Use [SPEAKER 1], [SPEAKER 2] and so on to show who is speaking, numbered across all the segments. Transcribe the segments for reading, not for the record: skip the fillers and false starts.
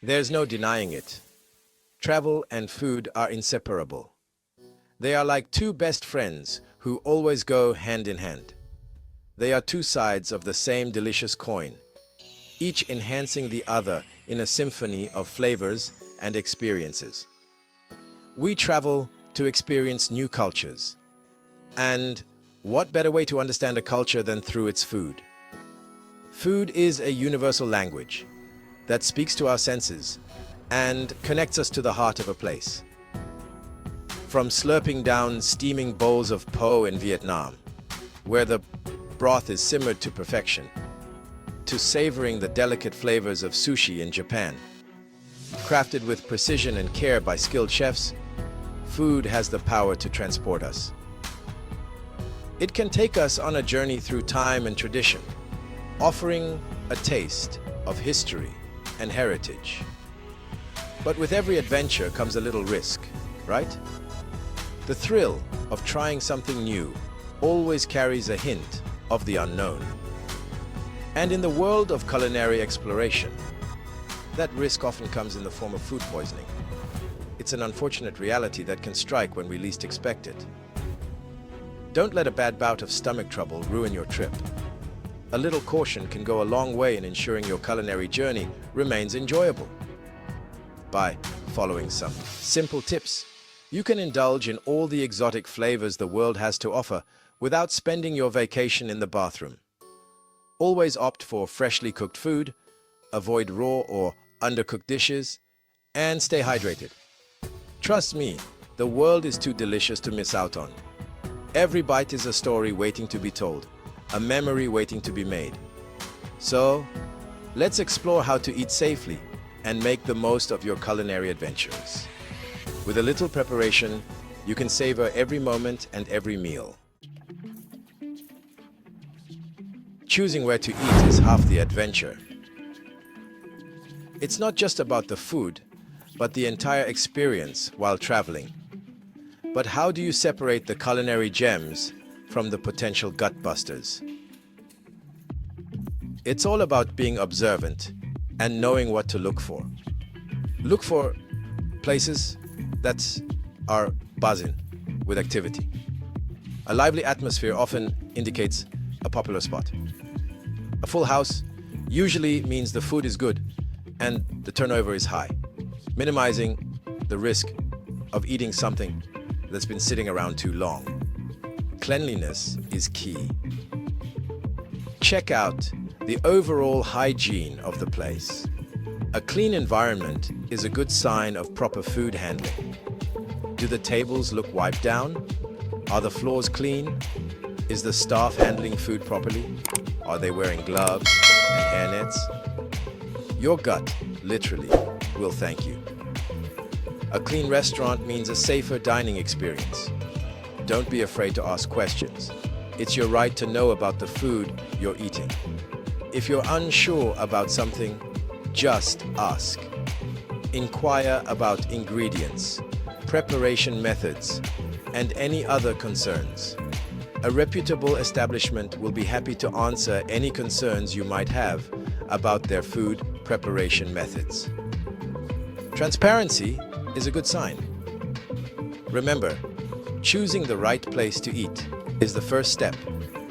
[SPEAKER 1] There's no denying it. Travel and food are inseparable. They are like two best friends who always go hand in hand. They are two sides of the same delicious coin, each enhancing the other in a symphony of flavors and experiences. We travel to experience new cultures. And what better way to understand a culture than through its food? Food is a universal language that speaks to our senses and connects us to the heart of a place. From slurping down steaming bowls of po in Vietnam, where the broth is simmered to perfection, to savoring the delicate flavors of sushi in Japan. Crafted with precision and care by skilled chefs, food has the power to transport us. It can take us on a journey through time and tradition, offering a taste of history and heritage. But with every adventure comes a little risk, right? The thrill of trying something new always carries a hint of the unknown. And in the world of culinary exploration, that risk often comes in the form of food poisoning. It's an unfortunate reality that can strike when we least expect it. Don't let a bad bout of stomach trouble ruin your trip. A little caution can go a long way in ensuring your culinary journey remains enjoyable. By following some simple tips, you can indulge in all the exotic flavors the world has to offer without spending your vacation in the bathroom. Always opt for freshly cooked food, avoid raw or undercooked dishes, and stay hydrated. Trust me, the world is too delicious to miss out on. Every bite is a story waiting to be told, a memory waiting to be made. So, let's explore how to eat safely and make the most of your culinary adventures. With a little preparation, you can savor every moment and every meal. Choosing where to eat is half the adventure. It's not just about the food, but the entire experience while traveling. But how do you separate the culinary gems from the potential gut busters? It's all about being observant and knowing what to look for. Look for places that are buzzing with activity. A lively atmosphere often indicates a popular spot. A full house usually means the food is good and the turnover is high, minimizing the risk of eating something that's been sitting around too long. Cleanliness is key. Check out the overall hygiene of the place. A clean environment is a good sign of proper food handling. Do the tables look wiped down? Are the floors clean? Is the staff handling food properly? Are they wearing gloves and hairnets? Your gut, literally, will thank you. A clean restaurant means a safer dining experience. Don't be afraid to ask questions. It's your right to know about the food you're eating. If you're unsure about something, just ask. Inquire about ingredients, preparation methods, and any other concerns. A reputable establishment will be happy to answer any concerns you might have about their food preparation methods. Transparency is a good sign. Remember, choosing the right place to eat is the first step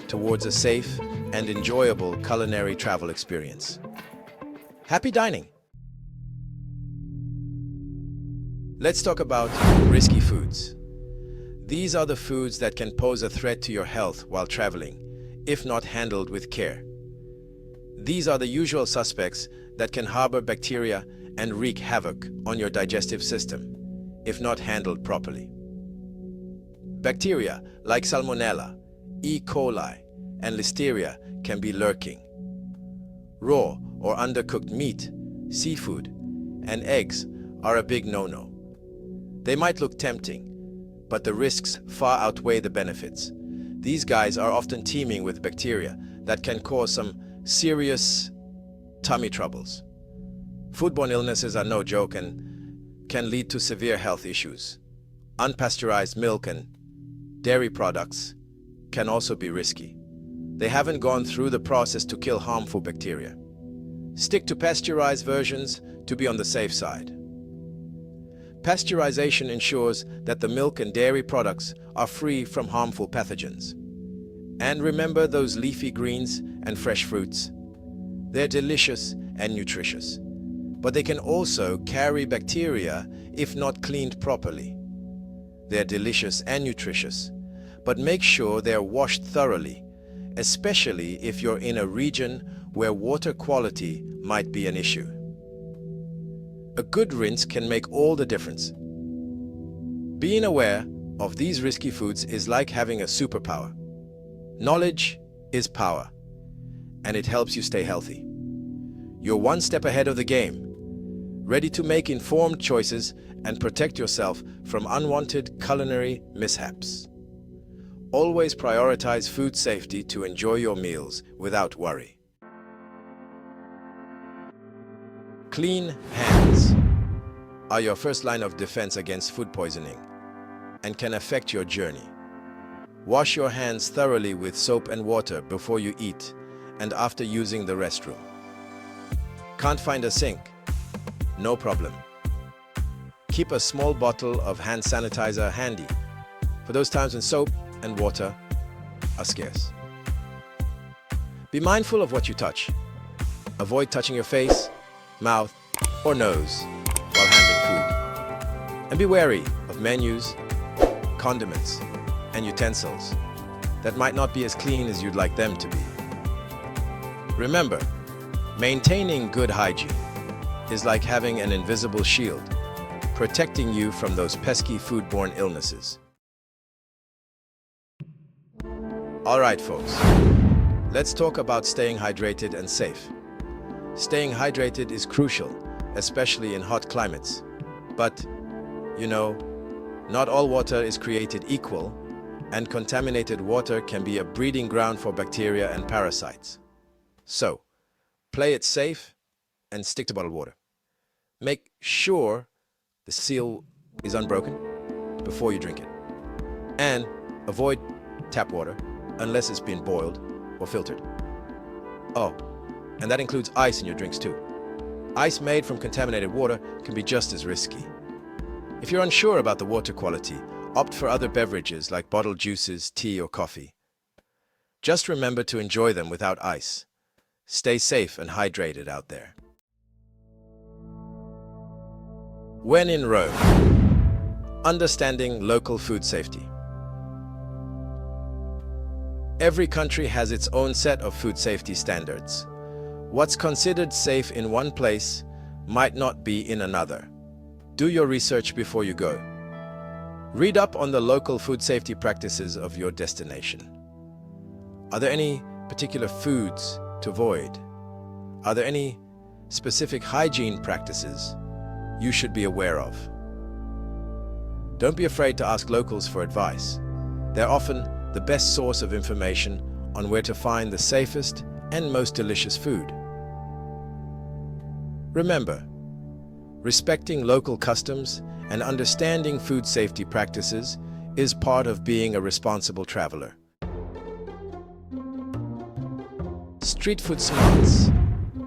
[SPEAKER 1] towards a safe and enjoyable culinary travel experience. Happy dining! Let's talk about risky foods. These are the foods that can pose a threat to your health while traveling, if not handled with care. These are the usual suspects that can harbor bacteria and wreak havoc on your digestive system, if not handled properly. Bacteria like Salmonella, E. coli, and Listeria can be lurking. Raw or undercooked meat, seafood, and eggs are a big no-no. They might look tempting, but the risks far outweigh the benefits. These guys are often teeming with bacteria that can cause some serious tummy troubles. Foodborne illnesses are no joke and can lead to severe health issues. Unpasteurized milk and dairy products can also be risky. They haven't gone through the process to kill harmful bacteria. Stick to pasteurized versions to be on the safe side. Pasteurization ensures that the milk and dairy products are free from harmful pathogens. And remember those leafy greens and fresh fruits? They're delicious and nutritious, but they can also carry bacteria if not cleaned properly. They're delicious and nutritious, but make sure they're washed thoroughly, especially if you're in a region where water quality might be an issue. A good rinse can make all the difference. Being aware of these risky foods is like having a superpower. Knowledge is power, and it helps you stay healthy. You're one step ahead of the game, ready to make informed choices and protect yourself from unwanted culinary mishaps. Always prioritize food safety to enjoy your meals without worry. Clean hands are your first line of defense against food poisoning and can affect your journey. Wash your hands thoroughly with soap and water before you eat and after using the restroom. Can't find a sink? No problem. Keep a small bottle of hand sanitizer handy for those times when soap and water are scarce. Be mindful of what you touch. Avoid touching your face, mouth, or nose while handling food. And be wary of menus, condiments, and utensils that might not be as clean as you'd like them to be. Remember, maintaining good hygiene is like having an invisible shield, protecting you from those pesky foodborne illnesses. All right, folks, let's talk about staying hydrated and safe. Staying hydrated is crucial, especially in hot climates. But, not all water is created equal, and contaminated water can be a breeding ground for bacteria and parasites. So, play it safe and stick to bottled water. Make sure the seal is unbroken before you drink it. And avoid tap water unless it's been boiled or filtered. Oh, and that includes ice in your drinks too. Ice made from contaminated water can be just as risky. If you're unsure about the water quality, opt for other beverages like bottled juices, tea, or coffee. Just remember to enjoy them without ice. Stay safe and hydrated out there. When in Rome, understanding local food safety. Every country has its own set of food safety standards. What's considered safe in one place might not be in another. Do your research before you go. Read up on the local food safety practices of your destination. Are there any particular foods to avoid? Are there any specific hygiene practices you should be aware of? Don't be afraid to ask locals for advice. They're often the best source of information on where to find the safest and most delicious food. Remember, respecting local customs and understanding food safety practices is part of being a responsible traveler. Street food smarts,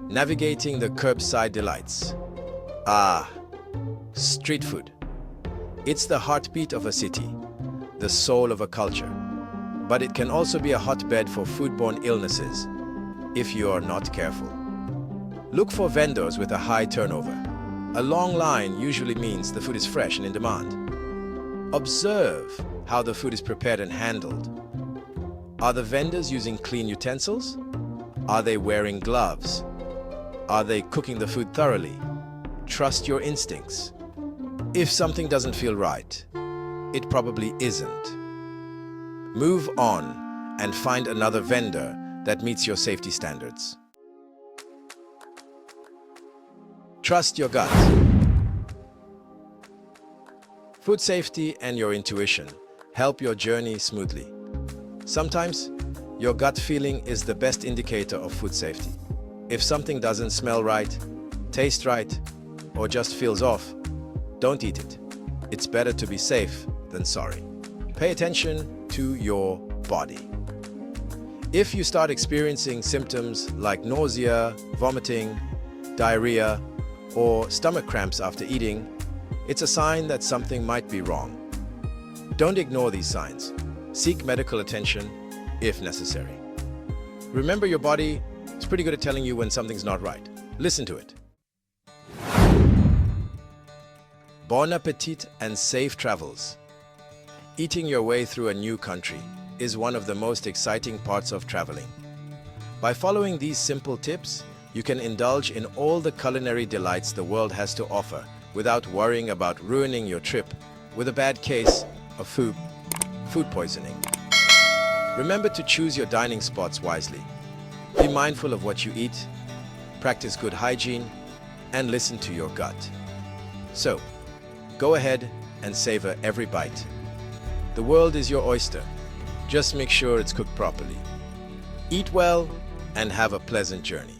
[SPEAKER 1] navigating the curbside delights. Street food. It's the heartbeat of a city, the soul of a culture. But it can also be a hotbed for foodborne illnesses if you are not careful. Look for vendors with a high turnover. A long line usually means the food is fresh and in demand. Observe how the food is prepared and handled. Are the vendors using clean utensils? Are they wearing gloves? Are they cooking the food thoroughly? Trust your instincts. If something doesn't feel right, it probably isn't. Move on and find another vendor that meets your safety standards. Trust your gut. Food safety and your intuition help your journey smoothly. Sometimes, your gut feeling is the best indicator of food safety. If something doesn't smell right, taste right, or just feels off, don't eat it. It's better to be safe than sorry. Pay attention to your body. If you start experiencing symptoms like nausea, vomiting, diarrhea, or stomach cramps after eating, it's a sign that something might be wrong. Don't ignore these signs. Seek medical attention if necessary. Remember, your body is pretty good at telling you when something's not right. Listen to it. Bon appetit and safe travels. Eating your way through a new country is one of the most exciting parts of traveling. By following these simple tips, you can indulge in all the culinary delights the world has to offer without worrying about ruining your trip with a bad case of food poisoning. Remember to choose your dining spots wisely. Be mindful of what you eat, practice good hygiene, and listen to your gut. So, go ahead and savor every bite. The world is your oyster. Just make sure it's cooked properly. Eat well and have a pleasant journey.